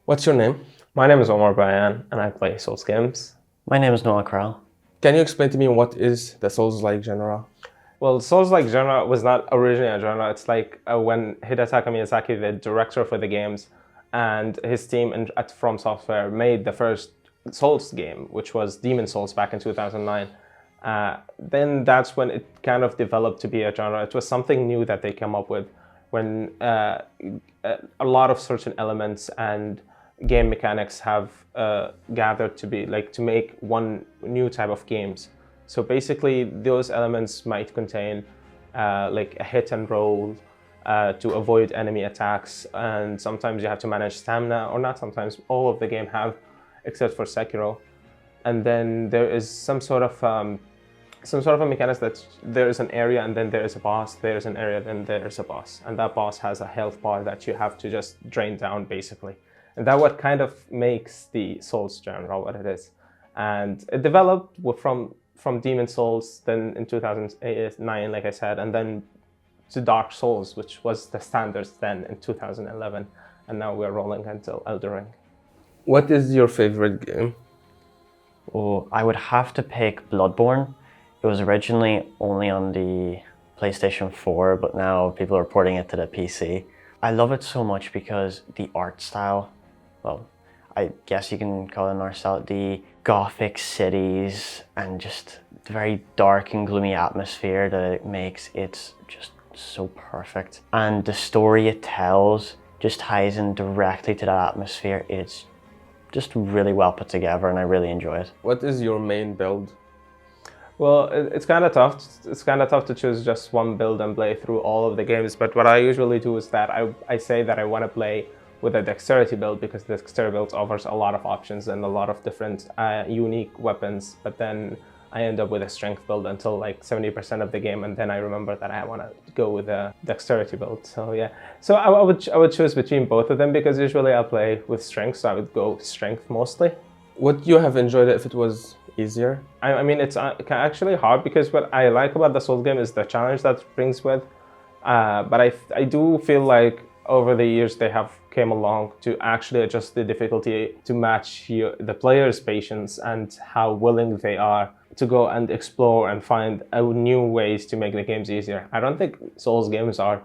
What's your name? My name is Bayan, and I play Souls games. My name is Noah Krell. Can you explain to me what is the Souls-like genre? Well, Souls-like genre was not originally a genre. It's like when Hidetaka Miyazaki, the director for the games, and his team at From Software made the first Souls game, which was Demon Souls back in 2009. Then that's when it kind of developed to be a genre. It was something new that they came up with when a lot of certain elements and game mechanics have gathered to be to make one new type of games. So basically those elements might contain like a hit and roll to avoid enemy attacks, and sometimes you have to manage stamina, or not sometimes, all of the game have, except for Sekiro. And then there is some sort of a mechanic that there is an area and then there is a boss, there's an area, then there's a boss. And that boss has a health bar that you have to just drain down, basically. And that what kind of makes the Souls genre what it is. And it developed from Demon Souls, then in 2009, like I said, and then to Dark Souls, which was the standards then in 2011. And now we're rolling until Elden Ring. What is your favorite game? Oh, I would have to pick Bloodborne. It was originally only on the PlayStation 4, but now people are porting it to the PC. I love it so much because the art style, well, I guess you can call it an art style, the gothic cities and just the very dark and gloomy atmosphere that it makes, it's just so perfect. And the story it tells just ties in directly to that atmosphere. It's just really well put together and I really enjoy it. What is your main build? Well, it's kind of tough. It's kind of tough to choose just one build and play through all of the games. But what I usually do is that I say that I want to play with a dexterity build, because the dexterity build offers a lot of options and a lot of different unique weapons. But then I end up with a strength build until like 70% of the game, and then I remember that I want to go with a dexterity build. So yeah, so I would choose between both of them, because usually I'll play with strength, so I would go strength mostly. Would you have enjoyed it if it was easier? I mean, it's actually hard, because what I like about the Souls game is the challenge that it brings with. But I do feel like over the years they have came along to actually adjust the difficulty to match the player's patience and how willing they are to go and explore and find new ways to make the games easier. I don't think Souls games are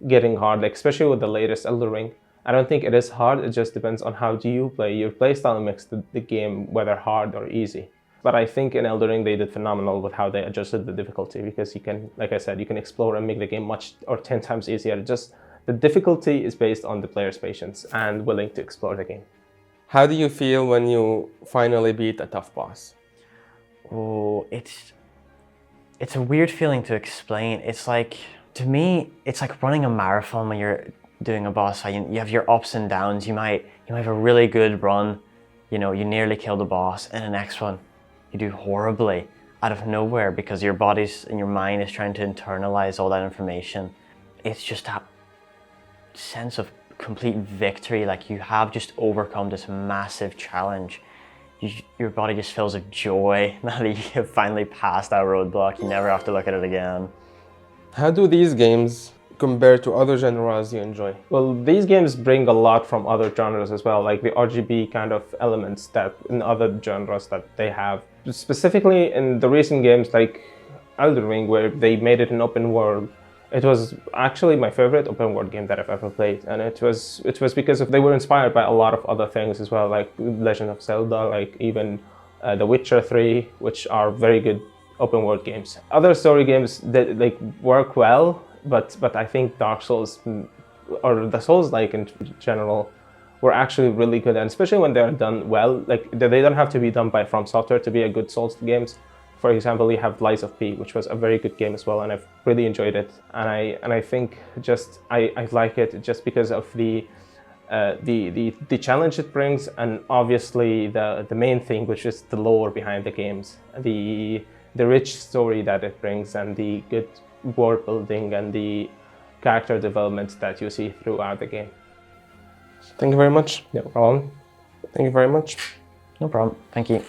getting hard, like especially with the latest Elden Ring. I don't think it is hard, it just depends on how do you play. Your playstyle makes the game whether hard or easy. But I think in Elden Ring they did phenomenal with how they adjusted the difficulty, because you can, like I said, you can explore and make the game 10 times easier. Just the difficulty is based on the player's patience and willing to explore the game. How do you feel when you finally beat a tough boss? Oh, it's a weird feeling to explain. It's like, to me, it's like running a marathon when you're doing a boss fight. You have your ups and downs. You might have a really good run, you nearly kill the boss, and the next one you do horribly out of nowhere because your body's and your mind is trying to internalize all that information. It's just that sense of complete victory, like you have just overcome this massive challenge. Your body just fills with joy now that you have finally passed that roadblock. You never have to look at it again. How do these games compare to other genres you enjoy? Well, these games bring a lot from other genres as well, like the RGB kind of elements that in other genres that they have. Specifically in the recent games like Elden Ring, where they made it an open world, it was actually my favorite open world game that I've ever played, and it was because they were inspired by a lot of other things as well, like Legend of Zelda, like even The Witcher 3, which are very good open world games. Other story games that work well, but I think Dark Souls, or the Souls-like in general, were actually really good, and especially when they're done well. Like they don't have to be done by From Software to be a good Souls games. For example, we have Lies of P, which was a very good game as well, and I've really enjoyed it. And I think just I like it just because of the challenge it brings, and obviously the main thing, which is the lore behind the games, the rich story that it brings, and the good world building and the character development that you see throughout the game. Thank you very much. No problem. Thank you very much. No problem. Thank you.